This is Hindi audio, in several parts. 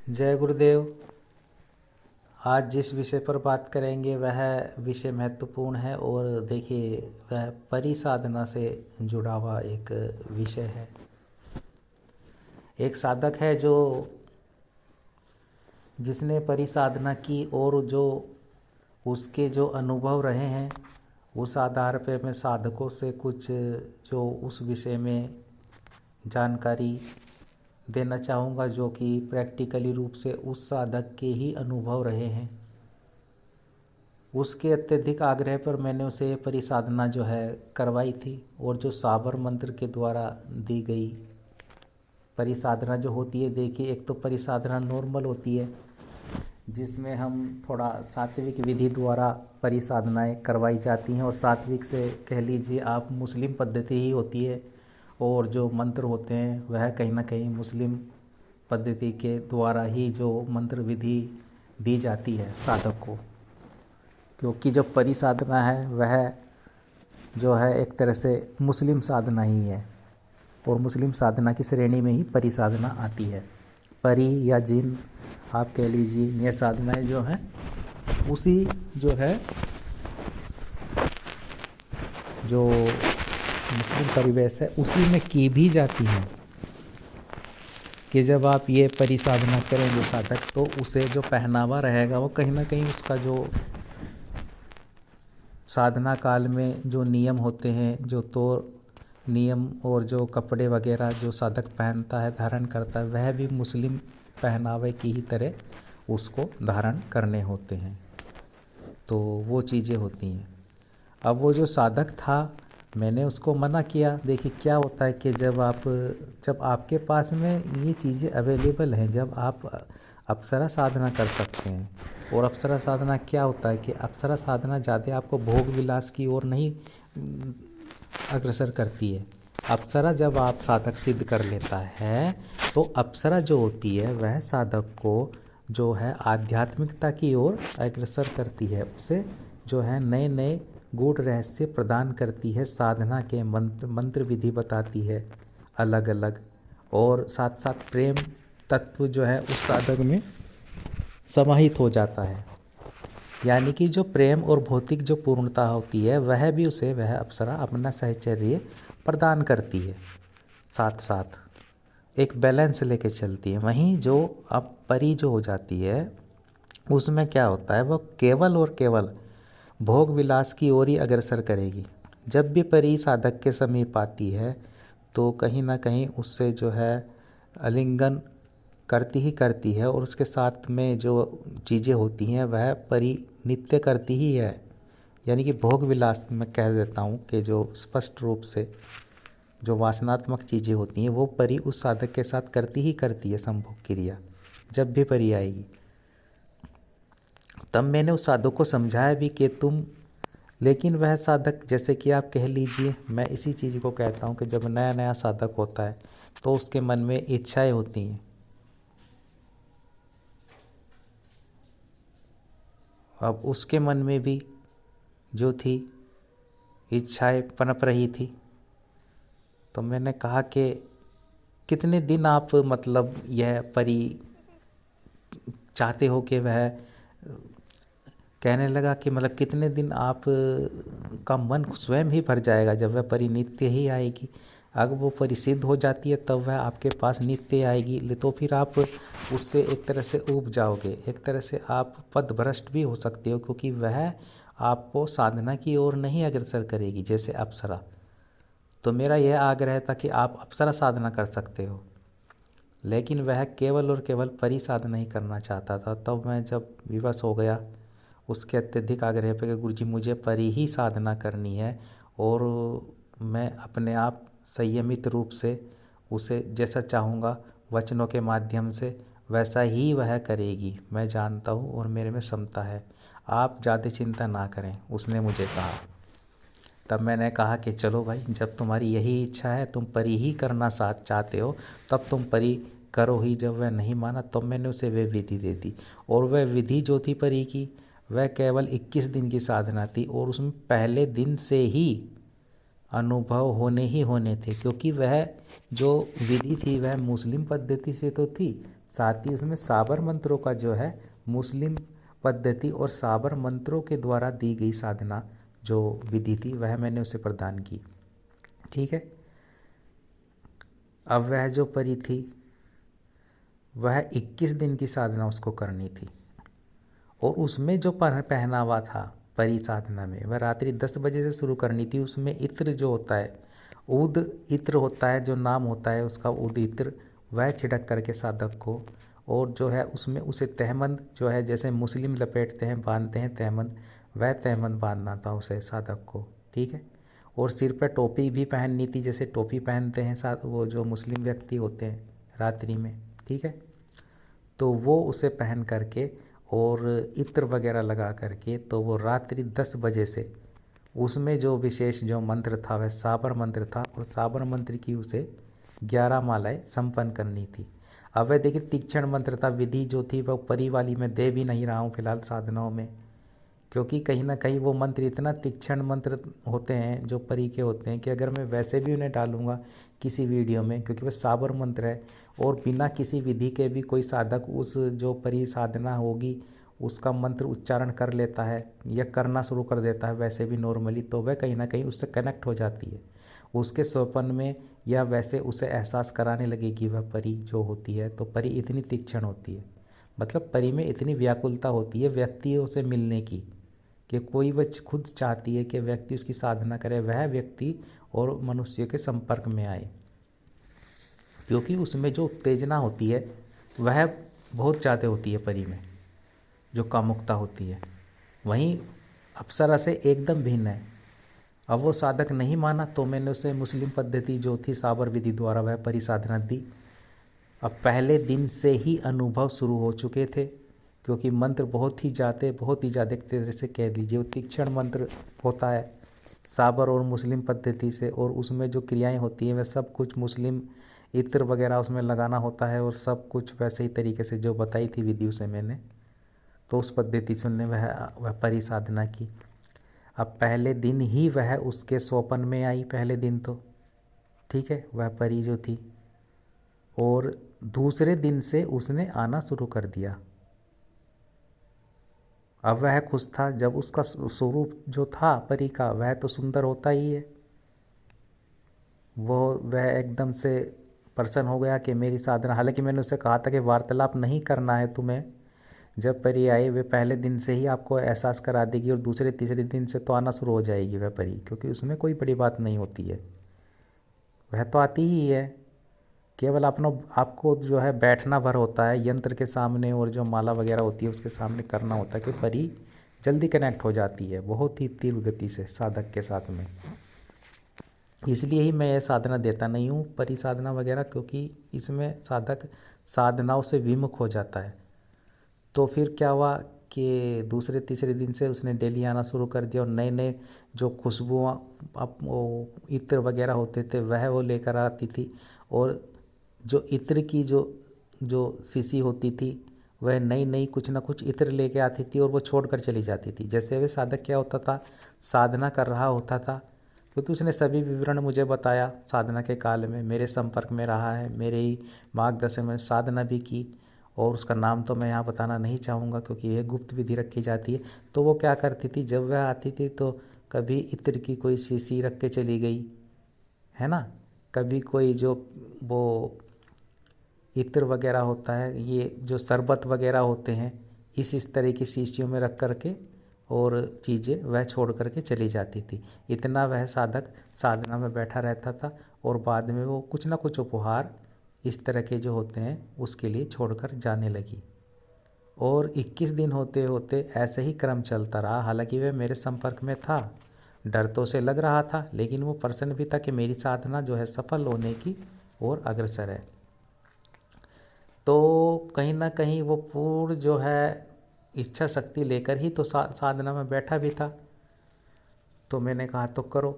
जय गुरुदेव। आज जिस विषय पर बात करेंगे वह विषय महत्वपूर्ण है और देखिए वह परिसाधना से जुड़ा हुआ एक विषय है। एक साधक है जो जिसने परिसाधना की और जो उसके जो अनुभव रहे हैं उस आधार पे मैं साधकों से कुछ जो उस विषय में जानकारी देना चाहूँगा, जो कि प्रैक्टिकली रूप से उस साधक के ही अनुभव रहे हैं। उसके अत्यधिक आग्रह पर मैंने उसे परिसाधना जो है करवाई थी, और जो साबर मंत्र के द्वारा दी गई परिसाधना जो होती है, देखिए एक तो परिसाधना नॉर्मल होती है जिसमें हम थोड़ा सात्विक विधि द्वारा परिसाधनाएं करवाई जाती हैं, और सात्विक से कह लीजिए आप मुस्लिम पद्धति ही होती है, और जो मंत्र होते हैं वह कहीं ना कहीं मुस्लिम पद्धति के द्वारा ही जो मंत्र विधि दी जाती है साधक को, क्योंकि जो परिसाधना है वह जो है एक तरह से मुस्लिम साधना ही है, और मुस्लिम साधना की श्रेणी में ही परिसाधना आती है। परि या जिन आप कह लीजिए, ये साधनाएं जो हैं उसी जो है जो मुस्लिम परिवेश है उसी में की भी जाती हैं, कि जब आप ये परिसाधना करेंगे साधक तो उसे जो पहनावा रहेगा वो कहीं ना कहीं उसका जो साधना काल में जो नियम होते हैं, जो तो नियम और जो कपड़े वगैरह जो साधक पहनता है धारण करता है, वह भी मुस्लिम पहनावे की ही तरह उसको धारण करने होते हैं। तो वो चीज़ें होती हैं। अब वो जो साधक था मैंने उसको मना किया। देखिए क्या होता है कि जब आपके पास में ये चीज़ें अवेलेबल हैं, जब आप अप्सरा साधना कर सकते हैं। और अप्सरा साधना क्या होता है कि अप्सरा साधना ज़्यादा आपको भोग विलास की ओर नहीं अग्रसर करती है। अप्सरा जब आप साधक सिद्ध कर लेता है तो अप्सरा जो होती है वह साधक को जो है आध्यात्मिकता की ओर अग्रसर करती है, उसे जो है नए नए गूढ़ रहस्य प्रदान करती है, साधना के मंत्र विधि बताती है अलग अलग, और साथ साथ प्रेम तत्व जो है उस साधक में समाहित हो जाता है। यानी कि जो प्रेम और भौतिक जो पूर्णता होती है वह भी उसे वह अप्सरा अपना सहचर्य प्रदान करती है, साथ साथ एक बैलेंस लेके चलती है। वहीं जो अब परी जो हो जाती है उसमें क्या होता है, वह केवल और केवल भोग विलास की ओर ही अग्रसर करेगी। जब भी परी साधक के समीप आती है तो कहीं ना कहीं उससे जो है आलिंगन करती ही करती है, और उसके साथ में जो चीज़ें होती हैं वह परी नित्य करती ही है। यानी कि भोग विलास में कह देता हूँ कि जो स्पष्ट रूप से जो वासनात्मक चीज़ें होती हैं वो परी उस साधक के साथ करती ही करती है संभोग क्रिया। जब भी परी आएगी तब मैंने उस साधक को समझाया भी कि तुम, लेकिन वह साधक जैसे कि आप कह लीजिए, मैं इसी चीज़ को कहता हूँ कि जब नया नया साधक होता है तो उसके मन में इच्छाएं होती हैं। अब उसके मन में भी जो थी इच्छाएं पनप रही थी, तो मैंने कहा कि कितने दिन आप मतलब यह परी चाहते हो कि वह, कहने लगा कि मतलब कितने दिन आप का मन स्वयं ही भर जाएगा जब वह परी नित्य ही आएगी। अगर वो परी सिद्ध हो जाती है तब वह आपके पास नित्य आएगी, तो फिर आप उससे एक तरह से ऊब जाओगे, एक तरह से आप पथभ्रष्ट भी हो सकते हो, क्योंकि वह आपको साधना की ओर नहीं अग्रसर करेगी जैसे अप्सरा। तो मेरा यह आग्रह था कि आप अप्सरा साधना कर सकते हो, लेकिन वह केवल और केवल परी साधना ही करना चाहता था। तब मैं जब विवश हो गया उसके अत्यधिक आग्रह पे कि गुरुजी मुझे परी ही साधना करनी है, और मैं अपने आप संयमित रूप से उसे जैसा चाहूँगा वचनों के माध्यम से वैसा ही वह करेगी, मैं जानता हूँ और मेरे में क्षमता है, आप ज़्यादा चिंता ना करें, उसने मुझे कहा। तब मैंने कहा कि चलो भाई, जब तुम्हारी यही इच्छा है, तुम परी ही करना साथ चाहते हो, तब तुम परी करो ही। जब वह नहीं माना तब मैंने उसे वह विधि दे दी, और वह विधि जो थी परी की वह केवल 21 दिन की साधना थी, और उसमें पहले दिन से ही अनुभव होने ही होने थे, क्योंकि वह जो विधि थी वह मुस्लिम पद्धति से तो थी, साथ ही उसमें साबर मंत्रों का जो है मुस्लिम पद्धति और साबर मंत्रों के द्वारा दी गई साधना जो विधि थी वह मैंने उसे प्रदान की। ठीक है। अब वह जो परी थी वह 21 दिन की साधना उसको करनी थी और उसमें जो पहनावा था परी साधना में वह रात्रि 10 बजे से शुरू करनी थी। उसमें इत्र जो होता है, उद इत्र होता है, जो नाम होता है उसका उद इत्र, वह छिड़क करके साधक को, और जो है उसमें उसे तहमंद जो है जैसे मुस्लिम लपेटते हैं बांधते हैं तहमंद, वह तहमंद बांधना था उसे साधक को। ठीक है। और सिर पर टोपी भी पहननी थी, जैसे टोपी पहनते हैं साथ वो जो मुस्लिम व्यक्ति होते हैं रात्रि में। ठीक है। तो वो उसे पहन करके और इत्र वगैरह लगा करके तो वो रात्रि 10 बजे से उसमें जो विशेष जो मंत्र था वह साबर मंत्र था और साबर मंत्र की उसे 11 मालाएं संपन्न करनी थी। अब वह देखिए तीक्ष्ण मंत्र था, विधि जो थी वह परी वाली में दे भी नहीं रहा हूँ फिलहाल साधनाओं में, क्योंकि कहीं ना कहीं वो मंत्र इतना तीक्ष्ण मंत्र होते हैं जो परी के होते हैं कि अगर मैं वैसे भी उन्हें डालूंगा किसी वीडियो में, क्योंकि वह साबर मंत्र है और बिना किसी विधि के भी कोई साधक उस जो परी साधना होगी उसका मंत्र उच्चारण कर लेता है या करना शुरू कर देता है वैसे भी नॉर्मली, तो वह कहीं ना कहीं उससे कनेक्ट हो जाती है उसके स्वप्न में, या वैसे उसे एहसास कराने लगेगी वह परी जो होती है। तो परी इतनी तीक्ष्ण होती है, मतलब परी में इतनी व्याकुलता होती है व्यक्तियों से मिलने की कि कोई वह खुद चाहती है कि व्यक्ति उसकी साधना करे, वह व्यक्ति और मनुष्य के संपर्क में आए, क्योंकि उसमें जो उत्तेजना होती है वह बहुत ज़्यादा होती है परी में, जो कामुकता होती है। वहीं अप्सरा से एकदम भिन्न है। अब वो साधक नहीं माना तो मैंने उसे मुस्लिम पद्धति जो थी साबर विधि द्वारा वह परी साधना दी। अब पहले दिन से ही अनुभव शुरू हो चुके थे, क्योंकि मंत्र बहुत ही ज़्यादा एक तरह से कह दीजिए वो तीक्ष्ण मंत्र होता है साबर और मुस्लिम पद्धति से, और उसमें जो क्रियाएं होती हैं वह सब कुछ मुस्लिम इत्र वगैरह उसमें लगाना होता है और सब कुछ वैसे ही तरीके से जो बताई थी विधि उसे मैंने, तो उस पद्धति से उन्होंने वह परी साधना की। अब पहले दिन ही वह उसके स्वप्न में आई, पहले दिन तो ठीक है वह परी जो थी, और दूसरे दिन से उसने आना शुरू कर दिया। अब वह खुश था, जब उसका स्वरूप जो था परी का वह तो सुंदर होता ही है, वह एकदम से प्रसन्न हो गया कि मेरी साधना, हालांकि मैंने उससे कहा था कि वार्तालाप नहीं करना है तुम्हें, जब परी आई वे पहले दिन से ही आपको एहसास करा देगी और दूसरे तीसरे दिन से तो आना शुरू हो जाएगी वह परी, क्योंकि उसमें कोई बड़ी बात नहीं होती है, वह तो आती ही है, केवल आपको जो है बैठना भर होता है यंत्र के सामने और जो माला वगैरह होती है उसके सामने करना होता है कि परी जल्दी कनेक्ट हो जाती है बहुत ही तीव्र गति से साधक के साथ में। इसलिए ही मैं यह साधना देता नहीं हूँ परी साधना वगैरह, क्योंकि इसमें साधक साधनाओं से विमुख हो जाता है। तो फिर क्या हुआ कि दूसरे तीसरे दिन से उसने डेली आना शुरू कर दिया और नए नए जो खुशबुआँ अब वो इत्र वगैरह होते थे वह वो लेकर आती थी, और जो इत्र की जो जो शीशी होती थी वह नई नई कुछ ना कुछ इत्र लेके आती थी और वो छोड़ कर चली जाती थी। जैसे वह साधक क्या होता था, साधना कर रहा होता था, क्योंकि उसने सभी विवरण मुझे बताया साधना के काल में, मेरे संपर्क में रहा है, मेरे ही मार्गदर्शन में साधना भी की, और उसका नाम तो मैं यहाँ बताना नहीं चाहूँगा क्योंकि यह गुप्त विधि रखी जाती है। तो वो क्या करती थी, जब वह आती थी तो कभी इत्र की कोई शीशी रख के चली गई है ना, कभी कोई जो वो इत्र वगैरह होता है, ये जो शरबत वगैरह होते हैं इस तरह की शीशियों में रख करके और चीज़ें वह छोड़ करके चली जाती थी। इतना वह साधक साधना में बैठा रहता था और बाद में वो कुछ ना कुछ उपहार इस तरह के जो होते हैं उसके लिए छोड़कर जाने लगी। और 21 दिन होते होते ऐसे ही क्रम चलता रहा। हालांकि वह मेरे संपर्क में था, डर तो उसे लग रहा था, लेकिन वो प्रसन्न भी था कि मेरी साधना जो है सफल होने की ओर अग्रसर है। तो कहीं ना कहीं वो पूर्ण जो है इच्छा शक्ति लेकर ही तो साधना में बैठा भी था। तो मैंने कहा तो करो,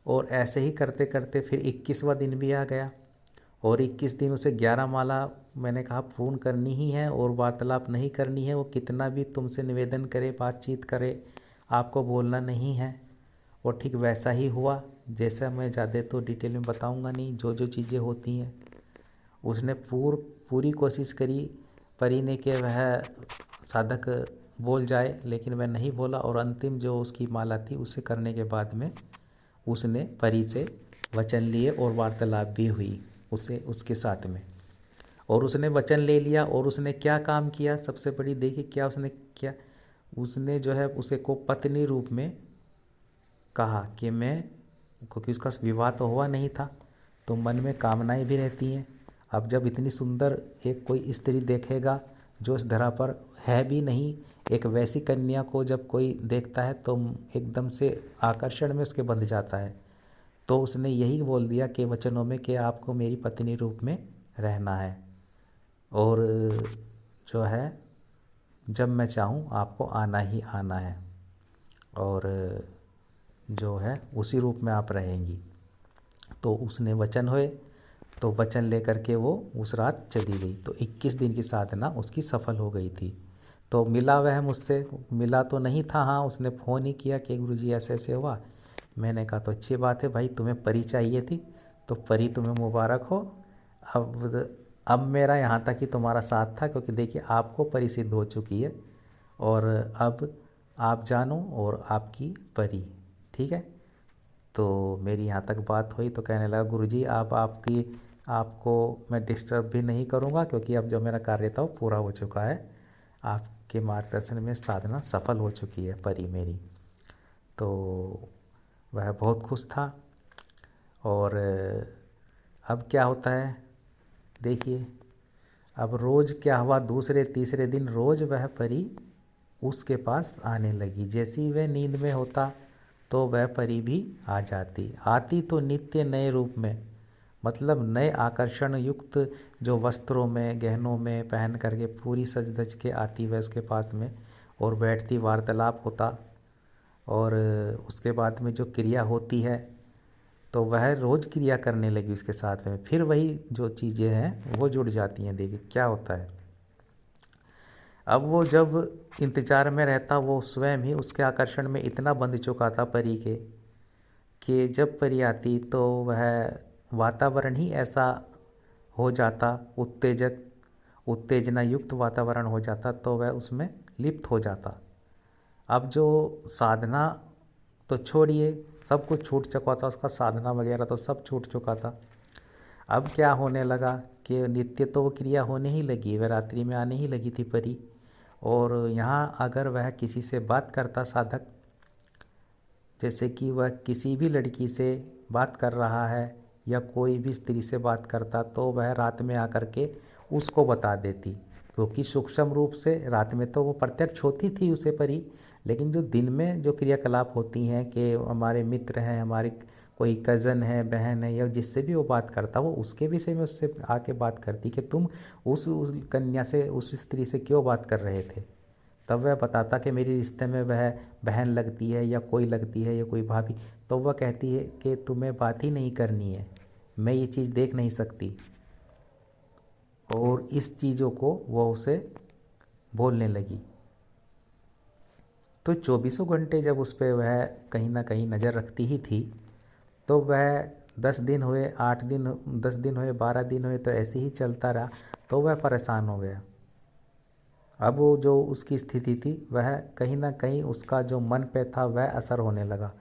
और ऐसे ही करते करते फिर 21वां दिन भी आ गया और 21 दिन उसे 11 माला मैंने कहा पूर्ण करनी ही है और वार्तालाप नहीं करनी है। वो कितना भी तुमसे निवेदन करे, बातचीत करे, आपको बोलना नहीं है। और ठीक वैसा ही हुआ जैसा मैं ज़्यादा तो डिटेल में बताऊंगा नहीं, जो जो चीज़ें होती हैं उसने पूरी कोशिश करी परी ने कि वह साधक बोल जाए, लेकिन वह नहीं बोला। और अंतिम जो उसकी माला थी उसे करने के बाद में उसने परी से वचन लिए और वार्तालाप भी हुई उसके साथ में। और उसने वचन ले लिया और उसने क्या काम किया, सबसे बड़ी देखिए क्या उसने किया। उसने जो है उसे को पत्नी रूप में कहा कि मैं, क्योंकि उसका विवाह तो हुआ नहीं था तो मन में कामनाएं भी रहती हैं। अब जब इतनी सुंदर एक कोई स्त्री देखेगा जो इस धरा पर है भी नहीं, एक वैसी कन्या को जब कोई देखता है तो एकदम से आकर्षण में उसके बंध जाता है। तो उसने यही बोल दिया कि वचनों में कि आपको मेरी पत्नी रूप में रहना है और जो है जब मैं चाहूँ आपको आना ही आना है और जो है उसी रूप में आप रहेंगी। तो उसने वचन हुए, तो वचन लेकर के वो उस रात चली गई। तो 21 दिन की साधना उसकी सफल हो गई थी। तो मिला वह मुझसे, मिला तो नहीं था, हाँ उसने फ़ोन ही किया कि गुरुजी ऐसे ऐसे हुआ। मैंने कहा तो अच्छी बात है भाई, तुम्हें परी चाहिए थी तो परी तुम्हें मुबारक हो। अब मेरा यहाँ तक ही तुम्हारा साथ था, क्योंकि देखिए आपको परी सिद्ध हो चुकी है और अब आप जानो और आपकी परी, ठीक है। तो मेरी यहाँ तक बात हुई तो कहने लगा गुरुजी आपको मैं डिस्टर्ब भी नहीं करूँगा, क्योंकि अब जो मेरा कार्य था वो पूरा हो चुका है। आपके मार्गदर्शन में साधना सफल हो चुकी है परी मेरी। तो वह बहुत खुश था। और अब क्या होता है देखिए, अब रोज़ क्या हुआ, दूसरे तीसरे दिन रोज़ वह परी उसके पास आने लगी। जैसे ही वह नींद में होता तो वह परी भी आ जाती। आती तो नित्य नए रूप में, मतलब नए आकर्षण युक्त जो वस्त्रों में गहनों में पहन करके पूरी सज धज के आती वह उसके पास में और बैठती, वार्तालाप होता। और उसके बाद में जो क्रिया होती है तो वह रोज़ क्रिया करने लगी उसके साथ में। फिर वही जो चीज़ें हैं वो जुड़ जाती हैं। देखिए क्या होता है, अब वो जब इंतजार में रहता, वो स्वयं ही उसके आकर्षण में इतना बंध चुका था परी के कि जब परी आती तो वह वातावरण ही ऐसा हो जाता, उत्तेजना युक्त वातावरण हो जाता, तो वह उसमें लिप्त हो जाता। अब जो साधना तो छोड़िए, सब कुछ छूट चुका था उसका, साधना वगैरह तो सब छूट चुका था। अब क्या होने लगा कि नित्य तो वो क्रिया होने ही लगी, वह रात्रि में आने ही लगी थी परी। और यहाँ अगर वह किसी से बात करता साधक, जैसे कि वह किसी भी लड़की से बात कर रहा है या कोई भी स्त्री से बात करता, तो वह रात में आकर के उसको बता देती, क्योंकि सूक्ष्म रूप से रात में तो वो प्रत्यक्ष होती थी उसे परी, लेकिन जो दिन में जो क्रियाकलाप होती हैं कि हमारे मित्र हैं, हमारे कोई कज़न है, बहन है, या जिससे भी वो बात करता वो उसके विषय में उससे आके बात करती कि तुम उस कन्या से, उस स्त्री से क्यों बात कर रहे थे। तब वह बताता कि मेरे रिश्ते में वह बहन लगती है या कोई लगती है या कोई भाभी। तो वह कहती है कि तुम्हें बात ही नहीं करनी है, मैं ये चीज़ देख नहीं सकती। और इस चीज़ों को वह उसे बोलने लगी। तो 24 घंटे जब उस पर वह कहीं ना कहीं नज़र रखती ही थी, तो वह 10 दिन हुए, 8 दिन, 10 दिन हुए, 12 दिन हुए, तो ऐसे ही चलता रहा। तो वह परेशान हो गया। अब वो जो उसकी स्थिति थी वह कहीं ना कहीं उसका जो मन पे था वह असर होने लगा।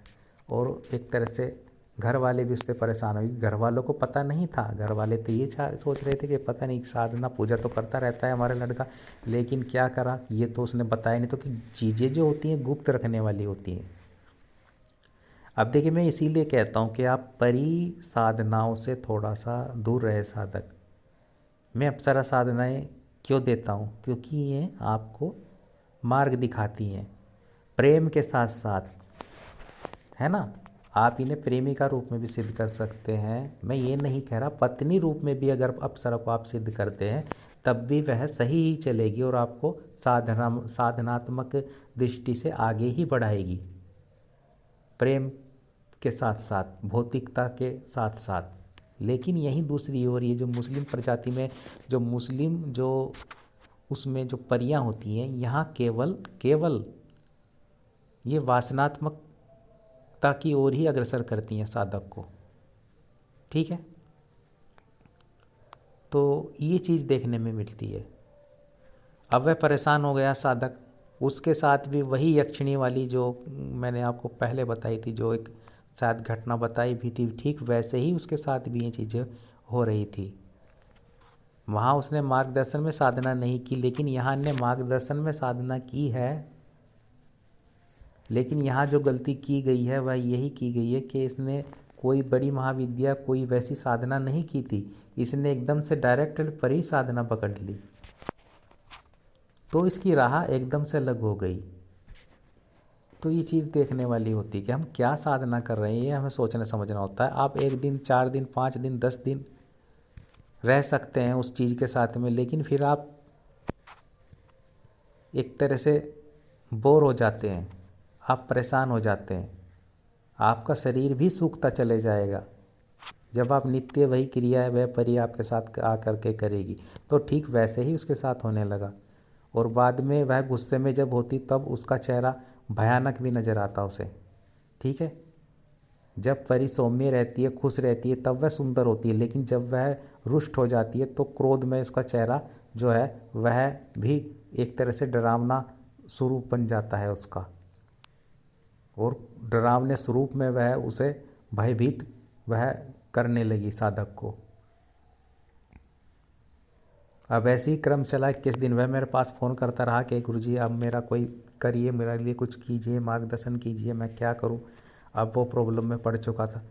और एक तरह से घर वाले भी उससे परेशान हुए। घर वालों को पता नहीं था, घर वाले तो ये सोच रहे थे कि पता नहीं साधना पूजा तो करता रहता है हमारा लड़का, लेकिन क्या करा ये तो उसने बताया नहीं। तो कि चीज़ें जो होती हैं गुप्त रखने वाली होती हैं। अब देखिए मैं इसीलिए कहता हूँ कि आप परी साधनाओं से थोड़ा सा दूर रहे साधक। मैं अप्सरा साधनाएं क्यों देता हूँ, क्योंकि ये आपको मार्ग दिखाती हैं प्रेम के साथ साथ, है ना। आप इन्हें प्रेमिका रूप में भी सिद्ध कर सकते हैं। मैं ये नहीं कह रहा, पत्नी रूप में भी अगर अप्सरा को आप सिद्ध करते हैं तब भी वह सही ही चलेगी और आपको साधनात्मक दृष्टि से आगे ही बढ़ाएगी, प्रेम के साथ साथ, भौतिकता के साथ साथ। लेकिन यहीं दूसरी ओर ये जो मुस्लिम प्रजाति में जो उसमें जो परियां होती हैं, यहाँ केवल केवल ये वासनात्मकता की ओर ही अग्रसर करती हैं साधक को, ठीक है। तो ये चीज़ देखने में मिलती है। अब वह परेशान हो गया साधक, उसके साथ भी वही यक्षिणी वाली जो मैंने आपको पहले बताई थी, जो एक शायद घटना बताई भी थी, ठीक वैसे ही उसके साथ भी ये चीज़ें हो रही थी। वहाँ उसने मार्गदर्शन में साधना नहीं की, लेकिन यहाँ ने मार्गदर्शन में साधना की है। लेकिन यहाँ जो गलती की गई है वह यही की गई है कि इसने कोई बड़ी महाविद्या, कोई वैसी साधना नहीं की थी, इसने एकदम से डायरेक्ट पर ही साधना पकड़ ली, तो इसकी राह एकदम से अलग हो गई। तो ये चीज़ देखने वाली होती है कि हम क्या साधना कर रहे हैं, ये हमें सोचना समझना होता है। आप 1 दिन, 4 दिन, 5 दिन, 10 दिन रह सकते हैं उस चीज़ के साथ में, लेकिन फिर आप एक तरह से बोर हो जाते हैं, आप परेशान हो जाते हैं, आपका शरीर भी सूखता चले जाएगा। जब आप नित्य वही क्रिया है वह परी आपके साथ आ करके करेगी, तो ठीक वैसे ही उसके साथ होने लगा। और बाद में वह गुस्से में जब होती तब उसका चेहरा भयानक भी नज़र आता उसे। ठीक है, जब परी सौम्य रहती है, खुश रहती है, तब वह सुंदर होती है, लेकिन जब वह रुष्ट हो जाती है तो क्रोध में उसका चेहरा जो है वह भी एक तरह से डरावना स्वरूप बन जाता है उसका, और डरावने स्वरूप में वह उसे भयभीत वह करने लगी साधक को। अब ऐसे ही क्रम चला। किस दिन वह मेरे पास फ़ोन करता रहा कि गुरुजी अब मेरा कोई करिए, मेरे लिए कुछ कीजिए, मार्गदर्शन कीजिए, मैं क्या करूं। अब वो प्रॉब्लम में पड़ चुका था।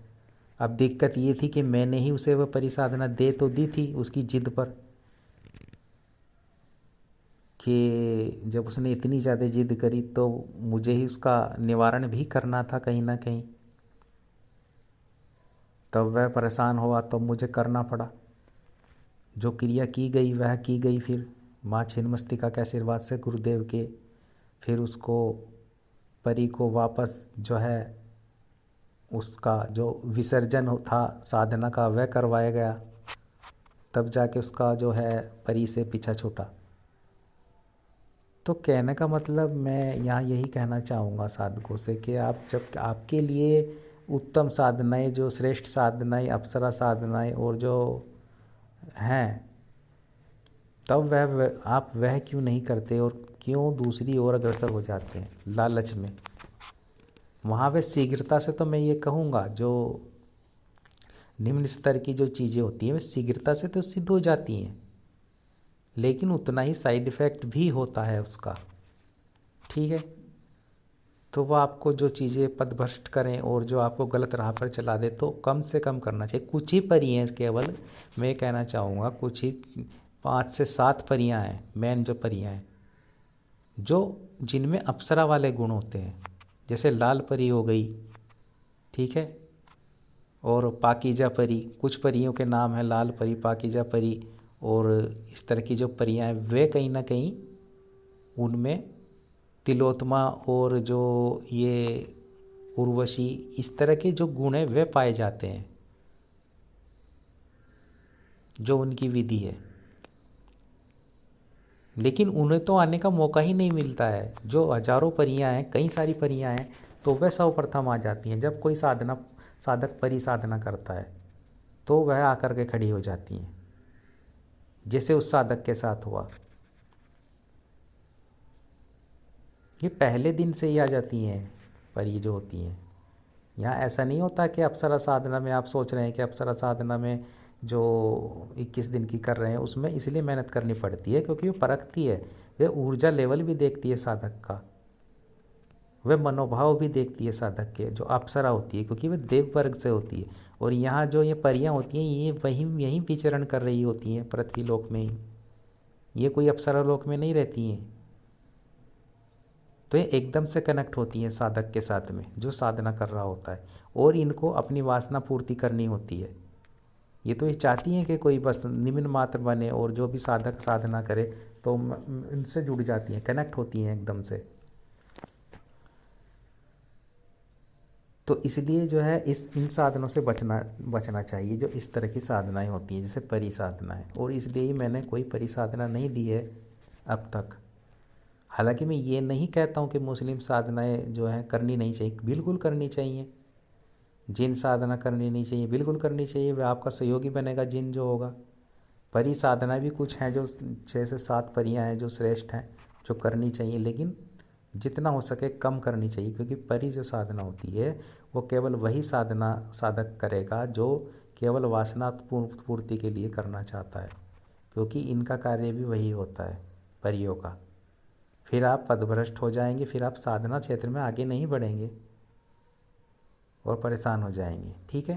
अब दिक्कत ये थी कि मैंने ही उसे वह परिसाधना दे तो दी थी उसकी जिद पर, कि जब उसने इतनी ज़्यादा जिद करी तो मुझे ही उसका निवारण भी करना था कहीं ना कहीं। तब वह परेशान हुआ तो मुझे करना पड़ा। जो क्रिया की गई वह की गई। फिर माँ छिन्नमस्तिका के आशीर्वाद से, गुरुदेव के, फिर उसको परी को वापस जो है उसका जो विसर्जन था साधना का वह करवाया गया। तब जाके उसका जो है परी से पीछा छूटा। तो कहने का मतलब मैं यहाँ यही कहना चाहूँगा साधकों से कि आप जब आपके लिए उत्तम साधनाएं, जो श्रेष्ठ साधनाएं, अप्सरा साधनाएं और जो हैं, तब आप वह क्यों नहीं करते और क्यों दूसरी ओर अग्रसर हो जाते हैं लालच में। वहाँ पे शीघ्रता से तो मैं ये कहूँगा जो निम्न स्तर की जो चीज़ें होती हैं वे शीघ्रता से तो सिद्ध हो जाती हैं, लेकिन उतना ही साइड इफ़ेक्ट भी होता है उसका। ठीक है, तो वह आपको जो चीज़ें पथभ्रष्ट करें और जो आपको गलत राह पर चला दे तो कम से कम करना चाहिए। कुछ ही परी हैं केवल, मैं कहना चाहूँगा कुछ ही 5 से 7 परियाँ हैं, मेन जो परियाँ हैं, जो जिनमें अप्सरा वाले गुण होते हैं। जैसे लाल परी हो गई, ठीक है, और पाकीजा परी, कुछ परियों के नाम हैं लाल परी, पाकीजा परी, और इस तरह की जो परियाँ हैं वे कहीं ना कहीं उनमें तिलोत्मा और जो ये उर्वशी, इस तरह के जो गुण हैं वे पाए जाते हैं, जो उनकी विधि है। लेकिन उन्हें तो आने का मौका ही नहीं मिलता है। जो हजारों परियां हैं, कई सारी परियां हैं, तो वह सर्वप्रथम आ जाती हैं। जब कोई साधक परी साधना करता है तो वह आकर के खड़ी हो जाती हैं, जैसे उस साधक के साथ हुआ। ये पहले दिन से ही आ जाती हैं परी जो होती हैं। यहाँ ऐसा नहीं होता कि अप्सरा साधना में आप सोच रहे हैं कि अप्सरा साधना में जो 21 दिन की कर रहे हैं उसमें इसलिए मेहनत करनी पड़ती है क्योंकि वो परखती है, वे ऊर्जा लेवल भी देखती है साधक का, वह मनोभाव भी देखती है साधक के, जो अप्सरा होती है, क्योंकि वह देव वर्ग से होती है। और यहाँ जो ये परियां होती हैं ये वहीं यहीं विचरण कर रही होती हैं पृथ्वी लोक में ही, ये कोई अप्सरा लोक में नहीं रहती हैं। तो ये एकदम से कनेक्ट होती हैं साधक के साथ में जो साधना कर रहा होता है, और इनको अपनी वासना पूर्ति करनी होती है। ये तो ये चाहती हैं कि कोई बस निम्न मात्र बने और जो भी साधक साधना करे तो इनसे जुड़ जाती हैं, कनेक्ट होती हैं एकदम से। तो इसलिए जो है इन साधनों से बचना चाहिए जो इस तरह की साधनाएं होती हैं, जैसे परी साधना है। और इसलिए ही मैंने कोई परी साधना नहीं दी है अब तक। हालांकि मैं ये नहीं कहता हूँ कि मुस्लिम साधनाएं जो हैं करनी नहीं चाहिए, बिल्कुल करनी चाहिए। जिन साधना करनी नहीं चाहिए बिल्कुल करनी चाहिए, वह आपका सहयोगी बनेगा जिन जो होगा। परी साधना भी कुछ हैं जो 6 से 7 परियां हैं जो श्रेष्ठ हैं, जो करनी चाहिए, लेकिन जितना हो सके कम करनी चाहिए, क्योंकि परी जो साधना होती है वो केवल वही साधना साधक करेगा जो केवल वासना पूर्ति के लिए करना चाहता है, क्योंकि इनका कार्य भी वही होता है परियों का। फिर आप पदभ्रष्ट हो जाएंगे, फिर आप साधना क्षेत्र में आगे नहीं बढ़ेंगे और परेशान हो जाएंगे। ठीक है,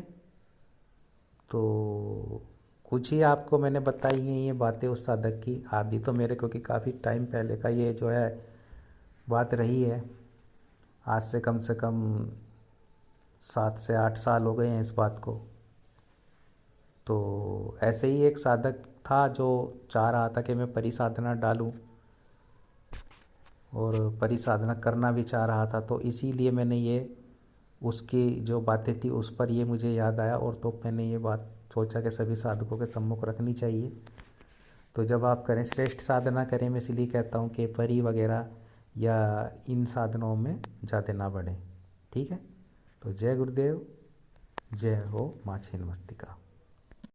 तो कुछ ही आपको मैंने बताई हैं ये बातें उस साधक की। आदि तो मेरे क्योंकि काफ़ी टाइम पहले का ये जो है बात रही है, आज से कम 7 से 8 साल हो गए हैं इस बात को। तो ऐसे ही एक साधक था जो चाह रहा था कि मैं परिसाधना डालूं और परिसाधना करना भी चाह रहा था, तो इसीलिए मैंने ये उसकी जो बातें थी उस पर ये मुझे याद आया, और तो मैंने ये बात सोचा कि सभी साधकों के सम्मुख रखनी चाहिए। तो जब आप करें, श्रेष्ठ साधना करें, मैं इसलिए कहता हूँ कि परी वगैरह या इन साधनों में ज़्यादा ना बढ़ें। ठीक है, तो जय गुरुदेव, जय हो माँ छिन्नमस्तिका।